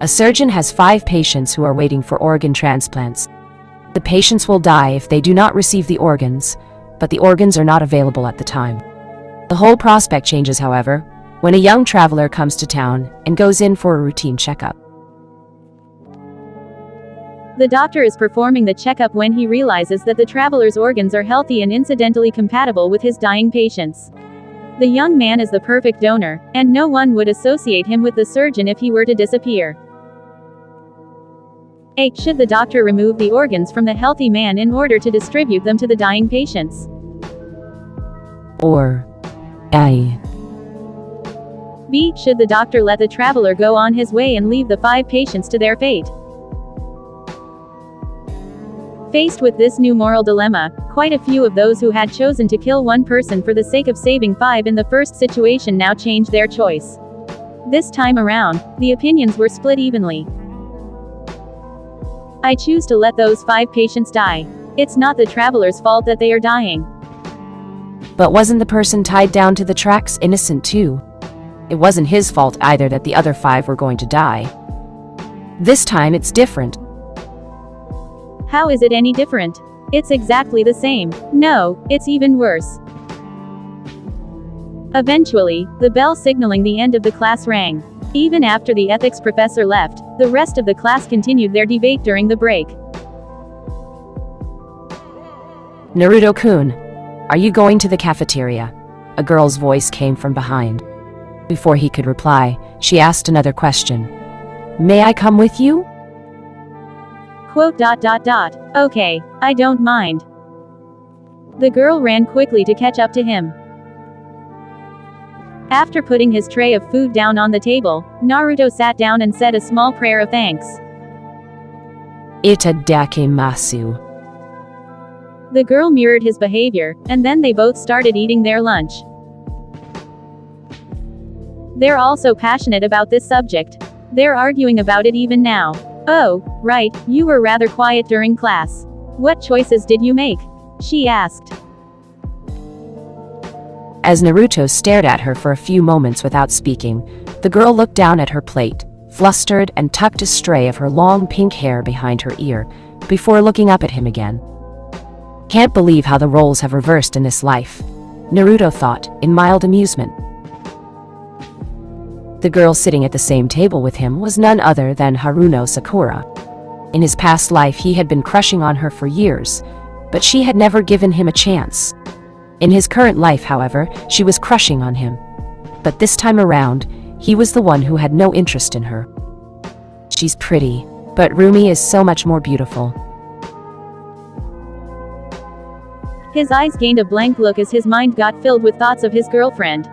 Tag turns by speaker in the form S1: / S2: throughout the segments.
S1: A surgeon has 5 patients who are waiting for organ transplants. The patients will die if they do not receive the organs, but the organs are not available at the time. The whole prospect changes, however, when a young traveler comes to town and goes in for a routine checkup.
S2: The doctor is performing the checkup when he realizes that the traveler's organs are healthy and incidentally compatible with his dying patients. The young man is the perfect donor, and no one would associate him with the surgeon if he were to disappear. A. Should the doctor remove the organs from the healthy man in order to distribute them to the dying patients?
S1: Or A.
S2: B. Should the doctor let the traveler go on his way and leave the 5 patients to their fate? Faced with this new moral dilemma, quite a few of those who had chosen to kill one person for the sake of saving 5 in the first situation now changed their choice. This time around, the opinions were split evenly. I choose to let those 5 patients die. It's not the traveler's fault that they are dying.
S1: But wasn't the person tied down to the tracks innocent too? It wasn't his fault either that the other 5 were going to die. This time it's different.
S2: How is it any different? It's exactly the same. No, it's even worse. Eventually, the bell signaling the end of the class rang. Even after the ethics professor left, the rest of the class continued their debate during the break.
S1: Naruto-kun, are you going to the cafeteria? A girl's voice came from behind. Before he could reply, she asked another question. May I come with you?
S2: Okay, I don't mind. The girl ran quickly to catch up to him. After putting his tray of food down on the table, Naruto sat down and said a small prayer of thanks.
S1: Itadakimasu.
S2: The girl mirrored his behavior, and then they both started eating their lunch. They're also passionate about this subject. They're arguing about it even now. Oh, right, you were rather quiet during class. What choices did you make? She asked.
S1: As Naruto stared at her for a few moments without speaking, the girl looked down at her plate, flustered, and tucked a stray of her long pink hair behind her ear, before looking up at him again. Can't believe how the roles have reversed in this life, Naruto thought, in mild amusement. The girl sitting at the same table with him was none other than Haruno Sakura. In his past life he had been crushing on her for years, but she had never given him a chance. In his current life, however, she was crushing on him. But this time around, he was the one who had no interest in her. She's pretty, but Rumi is so much more beautiful.
S2: His eyes gained a blank look as his mind got filled with thoughts of his girlfriend.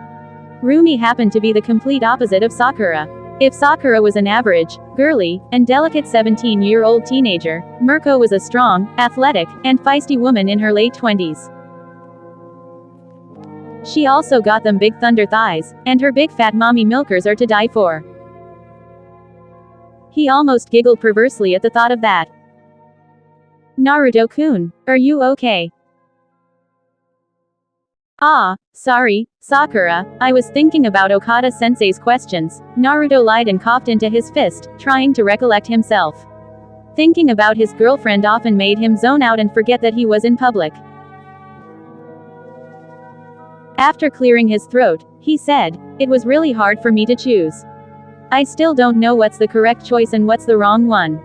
S2: Rumi happened to be the complete opposite of Sakura. If Sakura was an average, girly, and delicate 17-year-old teenager, Mirko was a strong, athletic, and feisty woman in her late 20s. She also got them big thunder thighs, and her big fat mommy milkers are to die for. He almost giggled perversely at the thought of that. Naruto-kun, are you okay? Ah, sorry, Sakura, I was thinking about Okada-sensei's questions. Naruto lied and coughed into his fist, trying to recollect himself. Thinking about his girlfriend often made him zone out and forget that he was in public. After clearing his throat, he said, "It was really hard for me to choose. I still don't know what's the correct choice and what's the wrong one.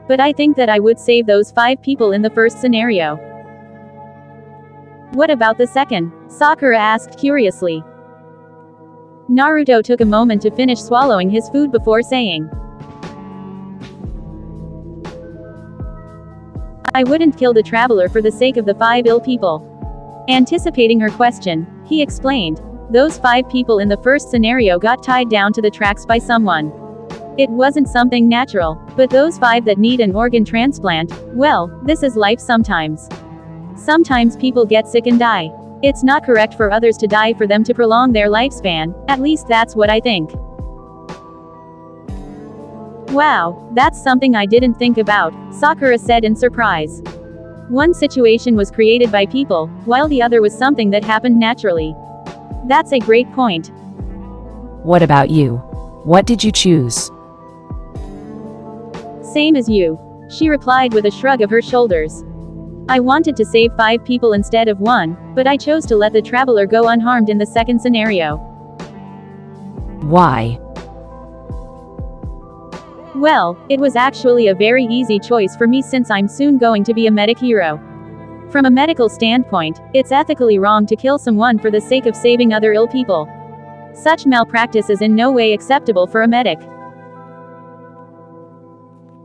S2: But I think that I would save those 5 people in the first scenario." What about the second? Sakura asked curiously. Naruto took a moment to finish swallowing his food before saying, "I wouldn't kill the traveler for the sake of the 5 ill people." Anticipating her question, he explained, "Those 5 people in the first scenario got tied down to the tracks by someone. It wasn't something natural, but those 5 that need an organ transplant, well, this is life sometimes. Sometimes people get sick and die. It's not correct for others to die for them to prolong their lifespan, at least that's what I think." Wow, that's something I didn't think about, Sakura said in surprise. One situation was created by people, while the other was something that happened naturally. That's a great point.
S1: What about you? What did you choose?
S2: Same as you. She replied with a shrug of her shoulders. I wanted to save 5 people instead of 1, but I chose to let the traveler go unharmed in the second scenario.
S1: Why?
S2: Well, it was actually a very easy choice for me since I'm soon going to be a medic hero. From a medical standpoint, it's ethically wrong to kill someone for the sake of saving other ill people. Such malpractice is in no way acceptable for a medic.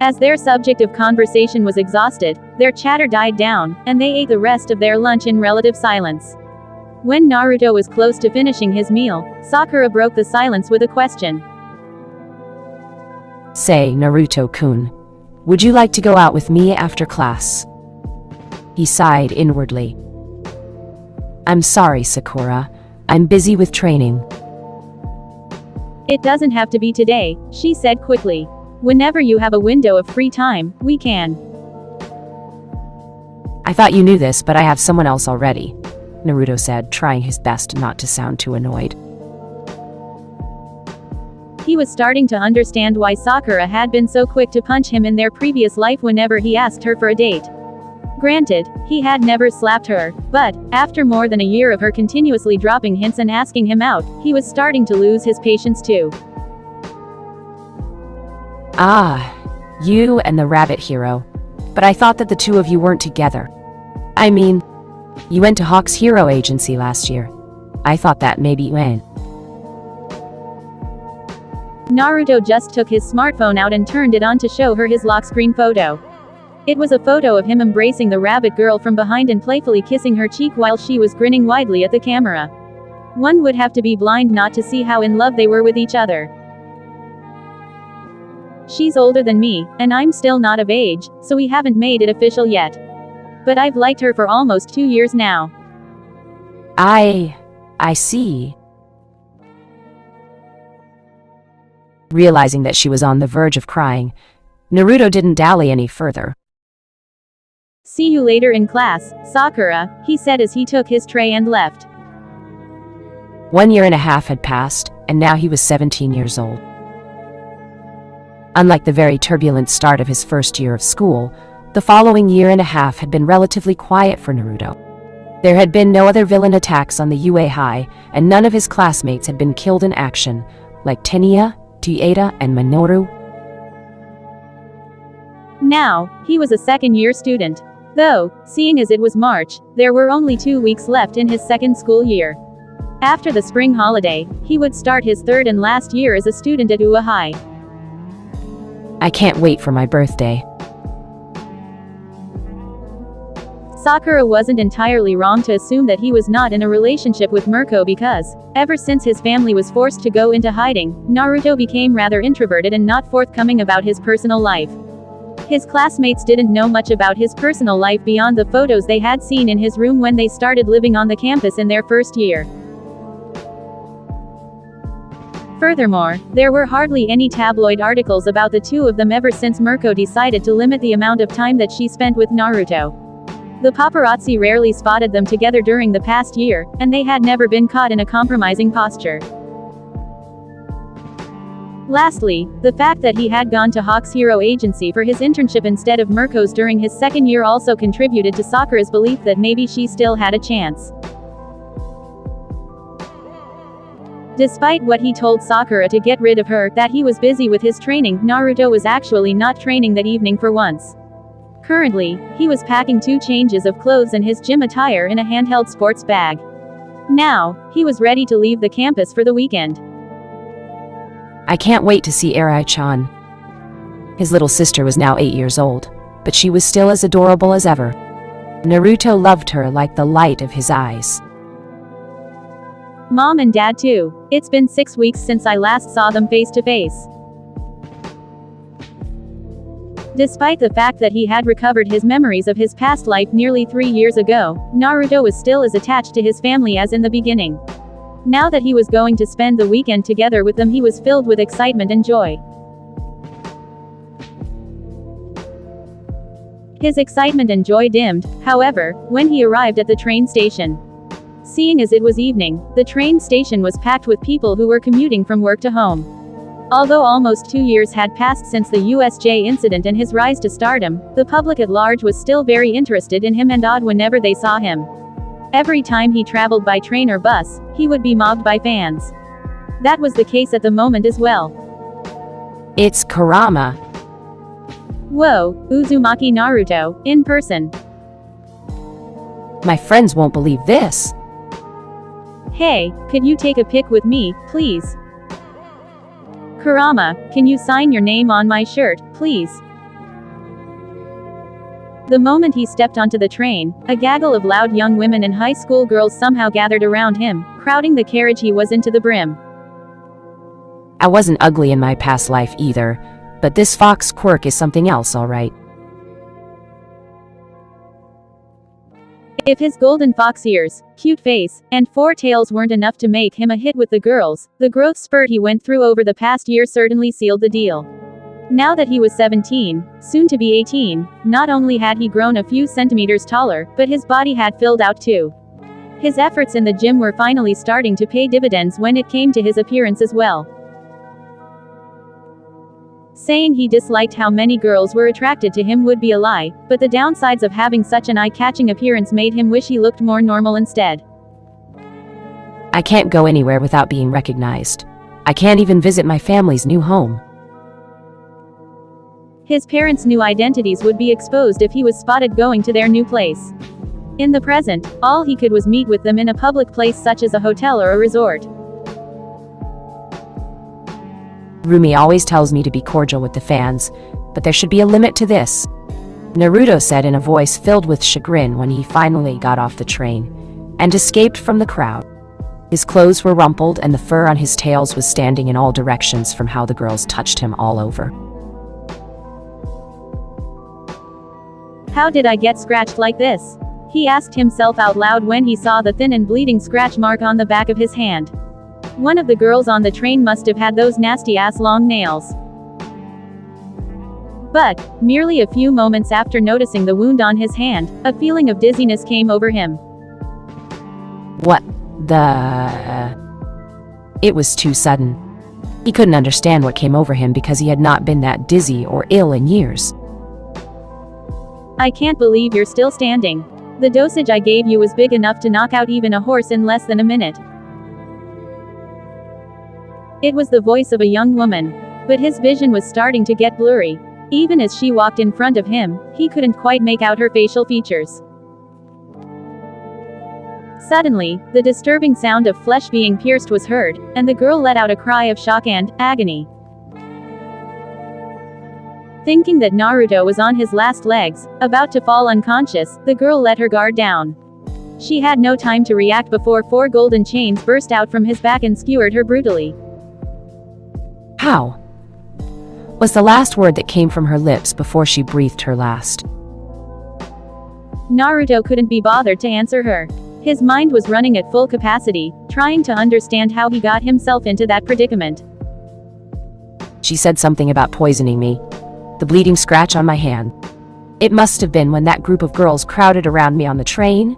S2: As their subject of conversation was exhausted, their chatter died down, and they ate the rest of their lunch in relative silence. When Naruto was close to finishing his meal, Sakura broke the silence with a question.
S1: Say, Naruto-kun, would you like to go out with me after class? He sighed inwardly. I'm sorry, Sakura. I'm busy with training.
S2: It doesn't have to be today, she said quickly. Whenever you have a window of free time, we can.
S1: I thought you knew this, but I have someone else already, Naruto said, trying his best not to sound too annoyed.
S2: He was starting to understand why Sakura had been so quick to punch him in their previous life whenever he asked her for a date. Granted, he had never slapped her, but, after more than a year of her continuously dropping hints and asking him out, he was starting to lose his patience too.
S1: Ah, you and the rabbit hero. But I thought that the two of you weren't together. I mean, you went to Hawk's hero agency last year. I thought that maybe you went.
S2: Naruto just took his smartphone out and turned it on to show her his lock screen photo. It was a photo of him embracing the rabbit girl from behind and playfully kissing her cheek while she was grinning widely at the camera. One would have to be blind not to see how in love they were with each other. She's older than me, and I'm still not of age, so we haven't made it official yet. But I've liked her for almost 2 years now.
S1: I see. Realizing that she was on the verge of crying, Naruto didn't dally any further.
S2: See you later in class, Sakura, he said as he took his tray and left.
S1: 1 year and a half had passed, and now he was 17 years old. Unlike the very turbulent start of his first year of school, the following year and a half had been relatively quiet for Naruto. There had been no other villain attacks on the UA High, and none of his classmates had been killed in action, like Tenya, Tieta, and Minoru.
S2: Now, he was a second-year student. Though, seeing as it was March, there were only 2 weeks left in his second school year. After the spring holiday, he would start his third and last year as a student at UA High.
S1: I can't wait for my birthday.
S2: Sakura wasn't entirely wrong to assume that he was not in a relationship with Mirko because, ever since his family was forced to go into hiding, Naruto became rather introverted and not forthcoming about his personal life. His classmates didn't know much about his personal life beyond the photos they had seen in his room when they started living on the campus in their first year. Furthermore, there were hardly any tabloid articles about the two of them ever since Mirko decided to limit the amount of time that she spent with Naruto. The paparazzi rarely spotted them together during the past year, and they had never been caught in a compromising posture. Lastly, the fact that he had gone to Hawk's hero agency for his internship instead of Mirko's during his second year also contributed to Sakura's belief that maybe she still had a chance. Despite what he told Sakura to get rid of her, that he was busy with his training, Naruto was actually not training that evening for once. Currently, he was packing 2 changes of clothes and his gym attire in a handheld sports bag. Now, he was ready to leave the campus for the weekend.
S1: I can't wait to see Arai-chan. His little sister was now 8 years old, but she was still as adorable as ever. Naruto loved her like the light of his eyes.
S2: Mom and Dad too. It's been 6 weeks since I last saw them face to face. Despite the fact that he had recovered his memories of his past life nearly 3 years ago, Naruto was still as attached to his family as in the beginning. Now that he was going to spend the weekend together with them, he was filled with excitement and joy. His excitement and joy dimmed, however, when he arrived at the train station. Seeing as it was evening, the train station was packed with people who were commuting from work to home. Although almost 2 years had passed since the USJ incident and his rise to stardom, the public at large was still very interested in him and awed whenever they saw him. Every time he traveled by train or bus, he would be mobbed by fans. That was the case at the moment as well.
S1: It's Kurama.
S2: Whoa, Uzumaki Naruto, in person.
S1: My friends won't believe this.
S2: Hey, could you take a pic with me, please? Kurama, can you sign your name on my shirt, please? The moment he stepped onto the train, a gaggle of loud young women and high school girls somehow gathered around him, crowding the carriage he was in to the brim.
S1: I wasn't ugly in my past life either, but this Fox Quirk is something else, alright.
S2: If his golden fox ears, cute face, and 4 tails weren't enough to make him a hit with the girls, the growth spurt he went through over the past year certainly sealed the deal. Now that he was 17, soon to be 18, not only had he grown a few centimeters taller, but his body had filled out too. His efforts in the gym were finally starting to pay dividends when it came to his appearance as well. Saying he disliked how many girls were attracted to him would be a lie, but the downsides of having such an eye-catching appearance made him wish he looked more normal instead.
S1: I can't go anywhere without being recognized. I can't even visit my family's new home.
S2: His parents' new identities would be exposed if he was spotted going to their new place. In the present, all he could was meet with them in a public place such as a hotel or a resort.
S1: Rumi always tells me to be cordial with the fans, but there should be a limit to this. Naruto said in a voice filled with chagrin when he finally got off the train and escaped from the crowd. His clothes were rumpled and the fur on his tails was standing in all directions from how the girls touched him all over.
S2: How did I get scratched like this? He asked himself out loud when he saw the thin and bleeding scratch mark on the back of his hand. One of the girls on the train must have had those nasty-ass long nails. But, merely a few moments after noticing the wound on his hand, a feeling of dizziness came over him.
S1: What the... It was too sudden. He couldn't understand what came over him because he had not been that dizzy or ill in years.
S2: I can't believe you're still standing. The dosage I gave you was big enough to knock out even a horse in less than a minute. It was the voice of a young woman. But his vision was starting to get blurry. Even as she walked in front of him, he couldn't quite make out her facial features. Suddenly, the disturbing sound of flesh being pierced was heard, and the girl let out a cry of shock and agony. Thinking that Naruto was on his last legs, about to fall unconscious, the girl let her guard down. She had no time to react before 4 golden chains burst out from his back and skewered her brutally.
S1: How? Was the last word that came from her lips before she breathed her last.
S2: Naruto couldn't be bothered to answer her. His mind was running at full capacity, trying to understand how he got himself into that predicament.
S1: She said something about poisoning me. The bleeding scratch on my hand. It must have been when that group of girls crowded around me on the train.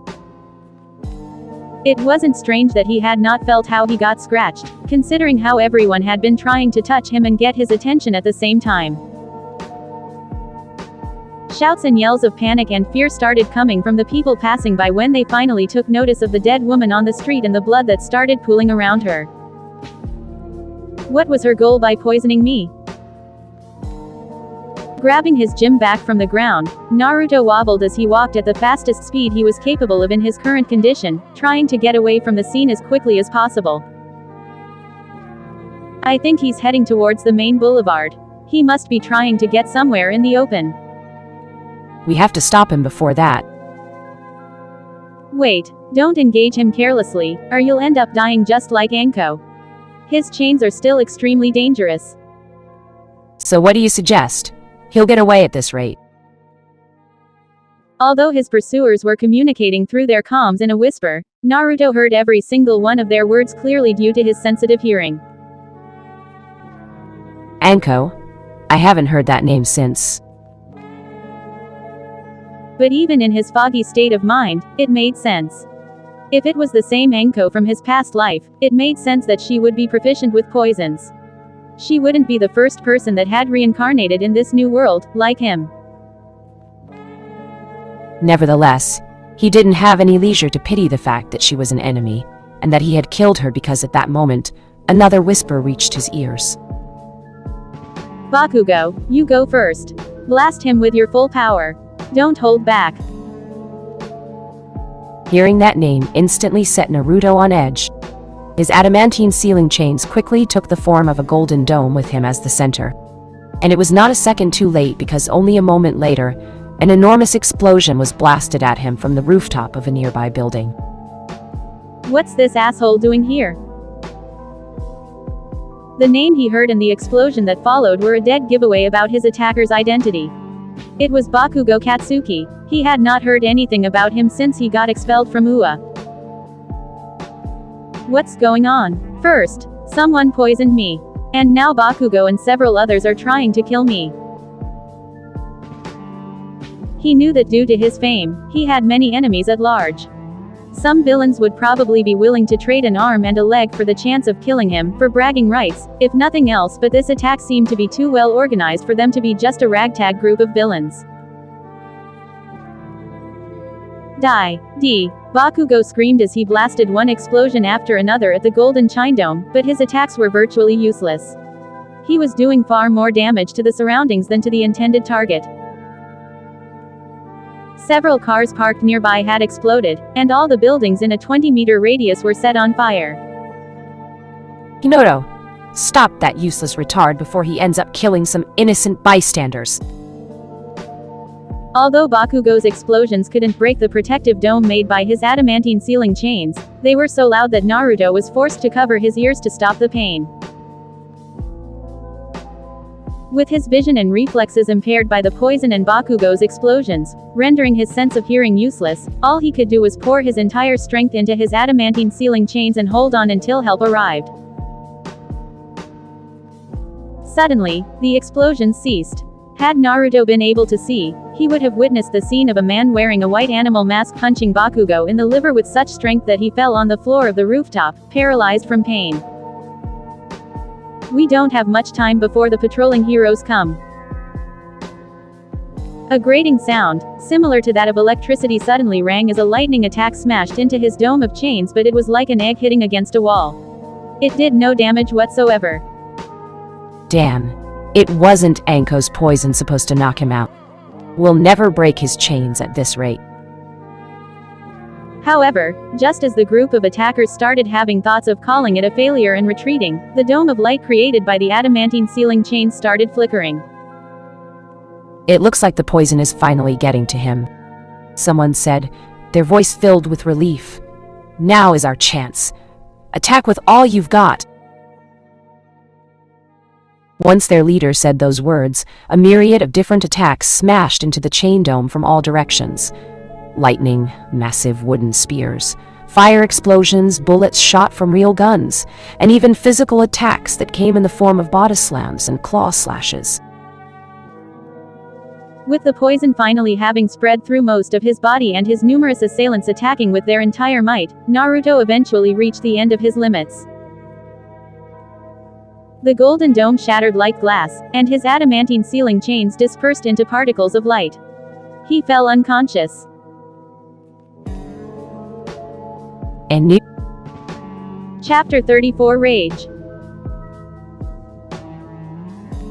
S2: It wasn't strange that he had not felt how he got scratched, considering how everyone had been trying to touch him and get his attention at the same time. Shouts and yells of panic and fear started coming from the people passing by when they finally took notice of the dead woman on the street and the blood that started pooling around her. What was her goal by poisoning me? Grabbing his gym bag from the ground, Naruto wobbled as he walked at the fastest speed he was capable of in his current condition, trying to get away from the scene as quickly as possible. I think he's heading towards the main boulevard. He must be trying to get somewhere in the open.
S1: We have to stop him before that.
S2: Wait, don't engage him carelessly, or you'll end up dying just like Anko. His chains are still extremely dangerous.
S1: So what do you suggest? He'll get away at this rate.
S2: Although his pursuers were communicating through their comms in a whisper, Naruto heard every single one of their words clearly due to his sensitive hearing.
S1: Anko? I haven't heard that name since.
S2: But even in his foggy state of mind, it made sense. If it was the same Anko from his past life, it made sense that she would be proficient with poisons. She wouldn't be the first person that had reincarnated in this new world, like him.
S1: Nevertheless, he didn't have any leisure to pity the fact that she was an enemy, and that he had killed her because at that moment, another whisper reached his ears.
S2: Bakugo, you go first. Blast him with your full power. Don't hold back.
S1: Hearing that name instantly set Naruto on edge. His adamantine ceiling chains quickly took the form of a golden dome with him as the center. And it was not a second too late because only a moment later, an enormous explosion was blasted at him from the rooftop of a nearby building.
S2: What's this asshole doing here? The name he heard and the explosion that followed were a dead giveaway about his attacker's identity. It was Bakugo Katsuki. He had not heard anything about him since he got expelled from UA. What's going on? First, someone poisoned me. And now Bakugo and several others are trying to kill me. He knew that due to his fame, he had many enemies at large. Some villains would probably be willing to trade an arm and a leg for the chance of killing him, for bragging rights, if nothing else, but this attack seemed to be too well organized for them to be just a ragtag group of villains. Die. Bakugo screamed as he blasted one explosion after another at the golden chine dome, but his attacks were virtually useless. He was doing far more damage to the surroundings than to the intended target. Several cars parked nearby had exploded, and all the buildings in a 20-meter radius were set on fire.
S1: Hinoto, stop that useless retard before he ends up killing some innocent bystanders.
S2: Although Bakugo's explosions couldn't break the protective dome made by his adamantine ceiling chains, they were so loud that Naruto was forced to cover his ears to stop the pain. With his vision and reflexes impaired by the poison and Bakugo's explosions, rendering his sense of hearing useless, all he could do was pour his entire strength into his adamantine ceiling chains and hold on until help arrived. Suddenly, the explosions ceased. Had Naruto been able to see, he would have witnessed the scene of a man wearing a white animal mask punching Bakugo in the liver with such strength that he fell on the floor of the rooftop, paralyzed from pain. We don't have much time before the patrolling heroes come. A grating sound, similar to that of electricity, suddenly rang as a lightning attack smashed into his dome of chains, but it was like an egg hitting against a wall. It did no damage whatsoever.
S1: Damn. It wasn't Anko's poison supposed to knock him out. We'll never break his chains at this rate.
S2: However, just as the group of attackers started having thoughts of calling it a failure and retreating, the dome of light created by the adamantine ceiling chains started flickering.
S1: It looks like the poison is finally getting to him, someone said, their voice filled with relief. Now is our chance. Attack with all you've got. Once their leader said those words, a myriad of different attacks smashed into the chain dome from all directions. Lightning, massive wooden spears, fire explosions, bullets shot from real guns, and even physical attacks that came in the form of body slams and claw slashes.
S2: With the poison finally having spread through most of his body and his numerous assailants attacking with their entire might, Naruto eventually reached the end of his limits. The golden dome shattered like glass, and his adamantine ceiling chains dispersed into particles of light. He fell unconscious.
S1: And
S2: Chapter 34 Rage.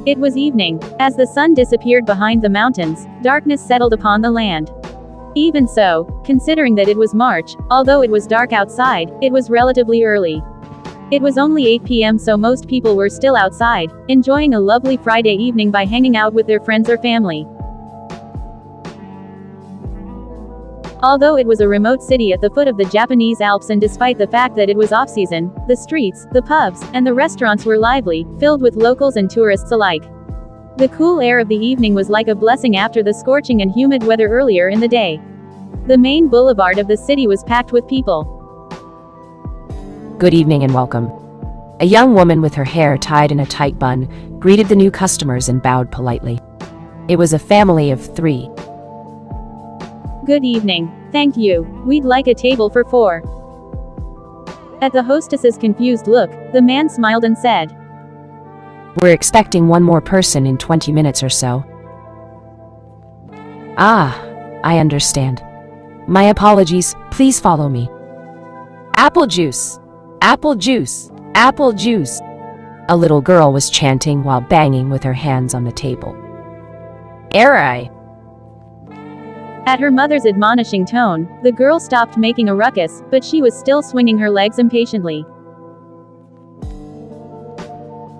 S2: It was evening. As the sun disappeared behind the mountains, darkness settled upon the land. Even so, considering that it was March, although it was dark outside, it was relatively early. It was only 8 p.m. so most people were still outside, enjoying a lovely Friday evening by hanging out with their friends or family. Although it was a remote city at the foot of the Japanese Alps, and despite the fact that it was off-season, the streets, the pubs, and the restaurants were lively, filled with locals and tourists alike. The cool air of the evening was like a blessing after the scorching and humid weather earlier in the day. The main boulevard of the city was packed with people.
S1: Good evening and welcome. A young woman with her hair tied in a tight bun greeted the new customers and bowed politely. It was a family of 3.
S2: Good evening. Thank you. We'd like a table for 4. At the hostess's confused look, the man smiled and said,
S1: We're expecting one more person in 20 minutes or so. Ah, I understand. My apologies, please follow me. Apple juice! Apple juice! Apple juice! A little girl was chanting while banging with her hands on the table. Arai!
S2: At her mother's admonishing tone, the girl stopped making a ruckus, but she was still swinging her legs impatiently.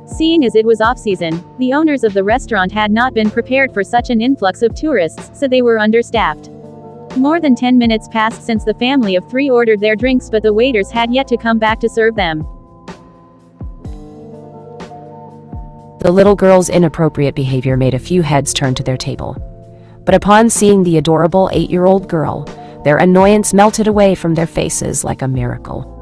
S2: Seeing as it was off-season, the owners of the restaurant had not been prepared for such an influx of tourists, so they were understaffed. More than 10 minutes passed since the family of 3 ordered their drinks, but the waiters had yet to come back to serve them.
S1: The little girl's inappropriate behavior made a few heads turn to their table. But upon seeing the adorable 8-year-old girl, their annoyance melted away from their faces like a miracle.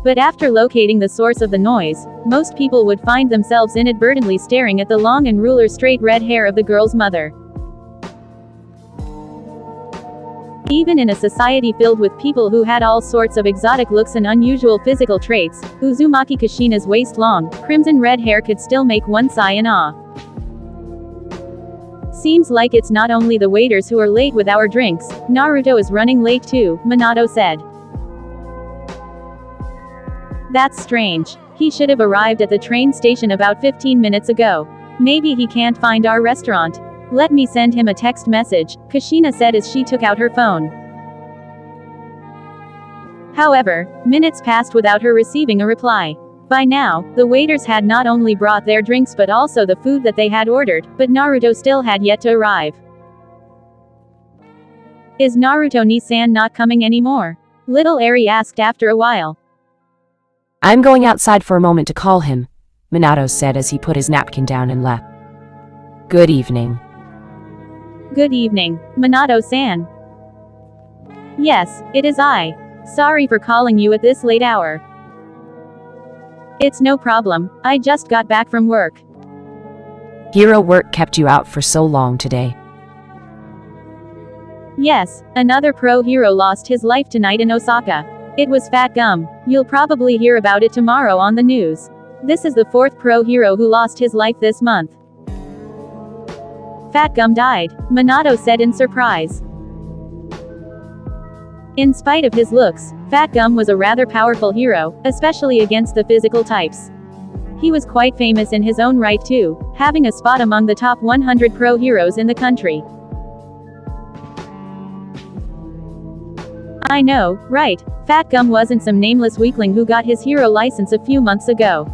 S2: But after locating the source of the noise, most people would find themselves inadvertently staring at the long and ruler straight red hair of the girl's mother. Even in a society filled with people who had all sorts of exotic looks and unusual physical traits, Uzumaki Kushina's waist-long, crimson-red hair could still make one sigh in awe. Seems like it's not only the waiters who are late with our drinks, Naruto is running late too, Minato said. That's strange. He should have arrived at the train station about 15 minutes ago. Maybe he can't find our restaurant. Let me send him a text message, Kushina said as she took out her phone. However, minutes passed without her receiving a reply. By now, the waiters had not only brought their drinks but also the food that they had ordered, but Naruto still had yet to arrive. Is Naruto-ni-san not coming anymore? Little Eri asked after a while.
S1: I'm going outside for a moment to call him, Minato said as he put his napkin down and left. Good evening.
S2: Good evening, Minato-san. Yes, it is I. Sorry for calling you at this late hour. It's no problem, I just got back from work.
S1: Hero work kept you out for so long today.
S2: Yes, another pro hero lost his life tonight in Osaka. It was Fat Gum. You'll probably hear about it tomorrow on the news. This is the 4th pro hero who lost his life this month. Fat Gum died, Minato said in surprise. In spite of his looks, Fat Gum was a rather powerful hero, especially against the physical types. He was quite famous in his own right too, having a spot among the top 100 pro heroes in the country. I know, right? Fat Gum wasn't some nameless weakling who got his hero license a few months ago.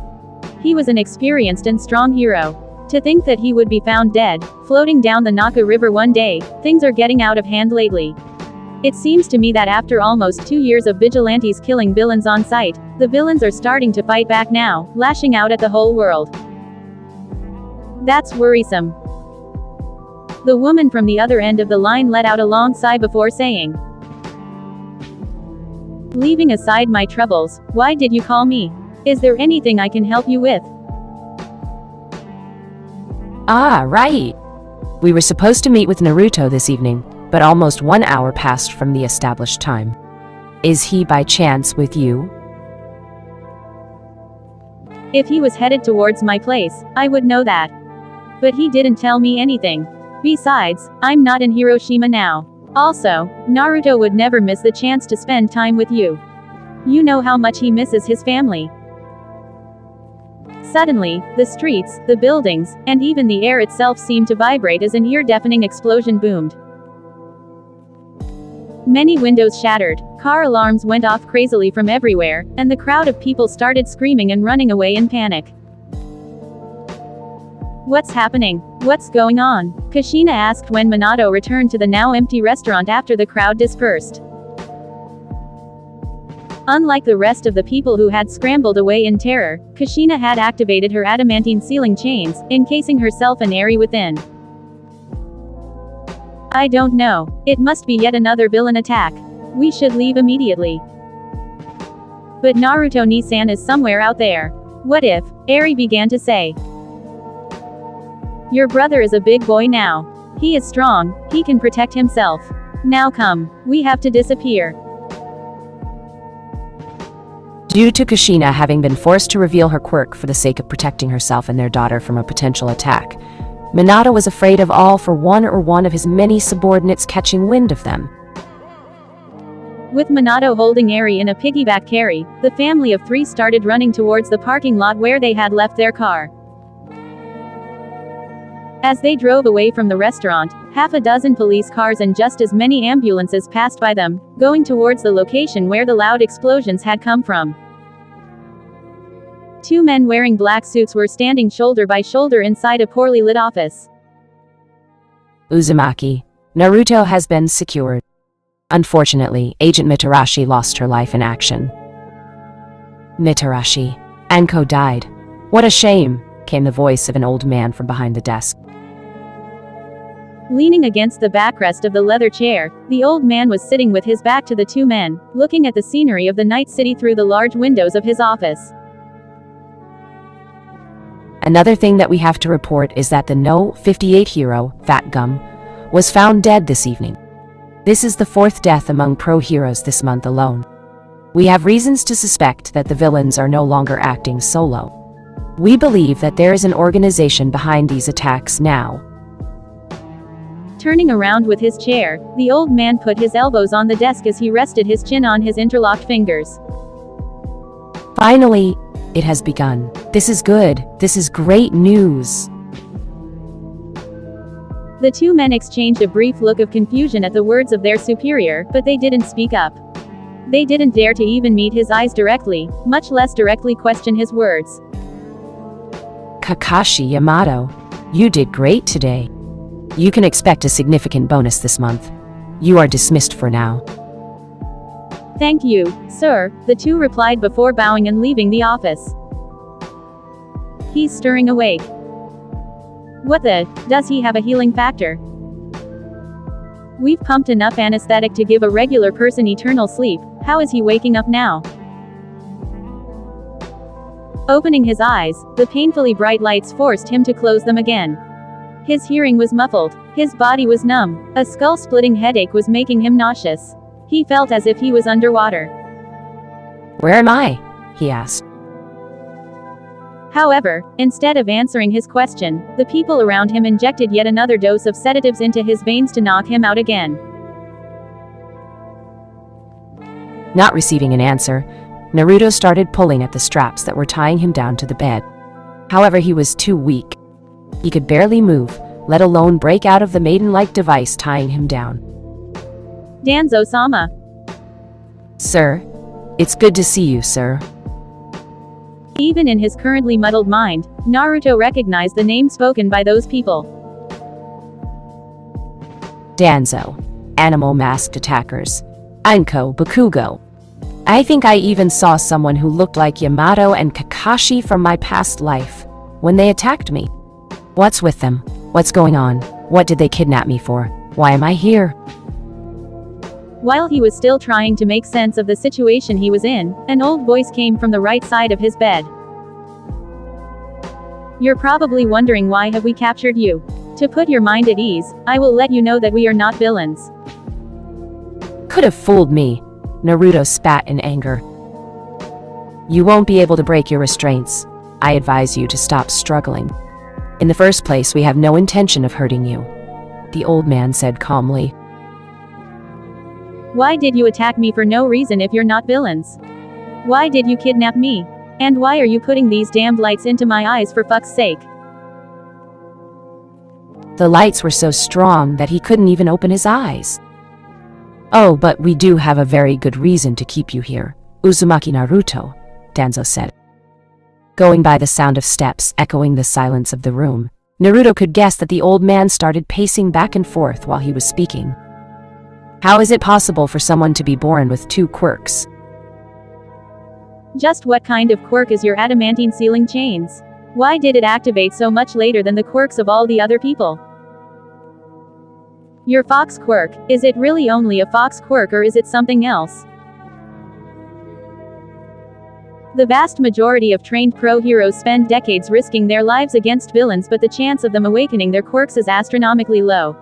S2: He was an experienced and strong hero. To think that he would be found dead, floating down the Naka River one day, things are getting out of hand lately. It seems to me that after almost 2 years of vigilantes killing villains on sight, the villains are starting to fight back now, lashing out at the whole world. That's worrisome. The woman from the other end of the line let out a long sigh before saying, leaving aside my troubles, why did you call me? Is there anything I can help you with?
S1: Ah, right. We were supposed to meet with Naruto this evening, but almost 1 hour passed from the established time. Is he by chance with you?
S2: If he was headed towards my place, I would know that. But he didn't tell me anything. Besides, I'm not in Hiroshima now. Also, Naruto would never miss the chance to spend time with you. You know how much he misses his family. Suddenly, the streets, the buildings, and even the air itself seemed to vibrate as an ear-deafening explosion boomed. Many windows shattered, car alarms went off crazily from everywhere, and the crowd of people started screaming and running away in panic. What's happening? What's going on? Kushina asked when Minato returned to the now empty restaurant after the crowd dispersed. Unlike the rest of the people who had scrambled away in terror, Kushina had activated her adamantine sealing chains, encasing herself and Eri within. I don't know. It must be yet another villain attack. We should leave immediately. But Naruto-ni-san is somewhere out there. What if? Eri began to say. Your brother is a big boy now. He is strong, he can protect himself. Now come, we have to disappear.
S1: Due to Kushina having been forced to reveal her quirk for the sake of protecting herself and their daughter from a potential attack, Minato was afraid of all for one of his many subordinates catching wind of them.
S2: With Minato holding Eri in a piggyback carry, the family of 3 started running towards the parking lot where they had left their car. As they drove away from the restaurant, half a dozen police cars and just as many ambulances passed by them, going towards the location where the loud explosions had come from. 2 men wearing black suits were standing shoulder by shoulder inside a poorly lit office.
S1: Uzumaki, Naruto has been secured. Unfortunately, Agent Mitarashi lost her life in action. Mitarashi. Anko died. What a shame, came the voice of an old man from behind the desk.
S2: Leaning against the backrest of the leather chair, the old man was sitting with his back to the 2 men, looking at the scenery of the night city through the large windows of his office.
S1: Another thing that we have to report is that the No. 58 hero, Fat Gum, was found dead this evening. This is the 4th death among pro heroes this month alone. We have reasons to suspect that the villains are no longer acting solo. We believe that there is an organization behind these attacks now.
S2: Turning around with his chair, the old man put his elbows on the desk as he rested his chin on his interlocked fingers.
S1: Finally, it has begun. This is good. This is great news.
S2: The 2 men exchanged a brief look of confusion at the words of their superior, but they didn't speak up. They didn't dare to even meet his eyes directly, much less directly question his words.
S1: Kakashi Yamato, you did great today. You can expect a significant bonus this month. You are dismissed for now.
S2: Thank you, sir, the 2 replied before bowing and leaving the office. He's stirring awake. What the? Does he have a healing factor? We've pumped enough anesthetic to give a regular person eternal sleep. How is he waking up now? Opening his eyes, the painfully bright lights forced him to close them again. His hearing was muffled. His body was numb. A skull-splitting headache was making him nauseous. He felt as if he was underwater.
S1: Where am I? He asked.
S2: However, instead of answering his question, the people around him injected yet another dose of sedatives into his veins to knock him out again.
S1: Not receiving an answer, Naruto started pulling at the straps that were tying him down to the bed. However, he was too weak. He could barely move, let alone break out of the maiden-like device tying him down.
S2: Danzo-sama.
S1: Sir, it's good to see you, sir.
S2: Even in his currently muddled mind, Naruto recognized the name spoken by those people.
S1: Danzo. Animal masked attackers. Anko Bakugo. I think I even saw someone who looked like Yamato and Kakashi from my past life when they attacked me. What's with them? What's going on? What did they kidnap me for? Why am I here?
S2: While he was still trying to make sense of the situation he was in, an old voice came from the right side of his bed. You're probably wondering why have we captured you? To put your mind at ease, I will let you know that we are not villains.
S1: Could have fooled me. Naruto spat in anger. You won't be able to break your restraints. I advise you to stop struggling. In the first place, we have no intention of hurting you, the old man said calmly.
S2: Why did you attack me for no reason if you're not villains? Why did you kidnap me? And why are you putting these damned lights into my eyes for fuck's sake?
S1: The lights were so strong that he couldn't even open his eyes. Oh, but we do have a very good reason to keep you here, Uzumaki Naruto, Danzo said. Going by the sound of steps echoing the silence of the room, Naruto could guess that the old man started pacing back and forth while he was speaking. How is it possible for someone to be born with 2 quirks?
S2: Just what kind of quirk is your adamantine sealing chains? Why did it activate so much later than the quirks of all the other people? Your Fox Quirk, is it really only a Fox Quirk or is it something else? The vast majority of trained pro heroes spend decades risking their lives against villains, but the chance of them awakening their quirks is astronomically low.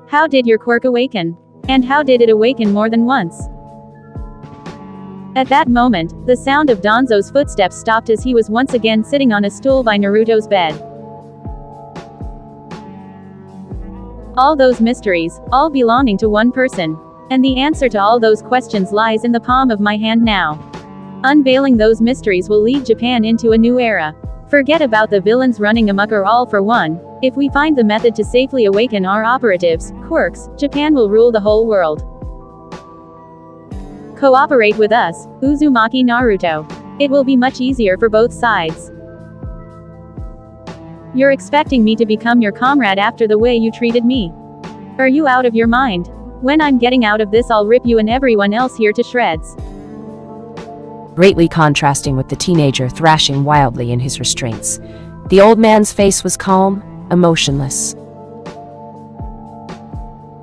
S2: How did your quirk awaken? And how did it awaken more than once? At that moment, the sound of Danzo's footsteps stopped as he was once again sitting on a stool by Naruto's bed. All those mysteries, all belonging to one person. And the answer to all those questions lies in the palm of my hand now. Unveiling those mysteries will lead Japan into a new era. Forget about the villains running amok or all for one. If we find the method to safely awaken our operatives, quirks, Japan will rule the whole world. Cooperate with us, Uzumaki Naruto. It will be much easier for both sides. You're expecting me to become your comrade after the way you treated me? Are you out of your mind? When I'm getting out of this, I'll rip you and everyone else here to shreds.
S1: Greatly contrasting with the teenager thrashing wildly in his restraints, the old man's face was calm, emotionless.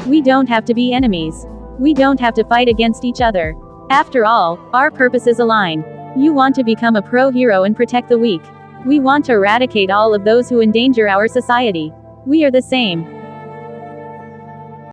S2: We don't have to be enemies. We don't have to fight against each other. After all, our purposes align. You want to become a pro-hero and protect the weak. We want to eradicate all of those who endanger our society. We are the same.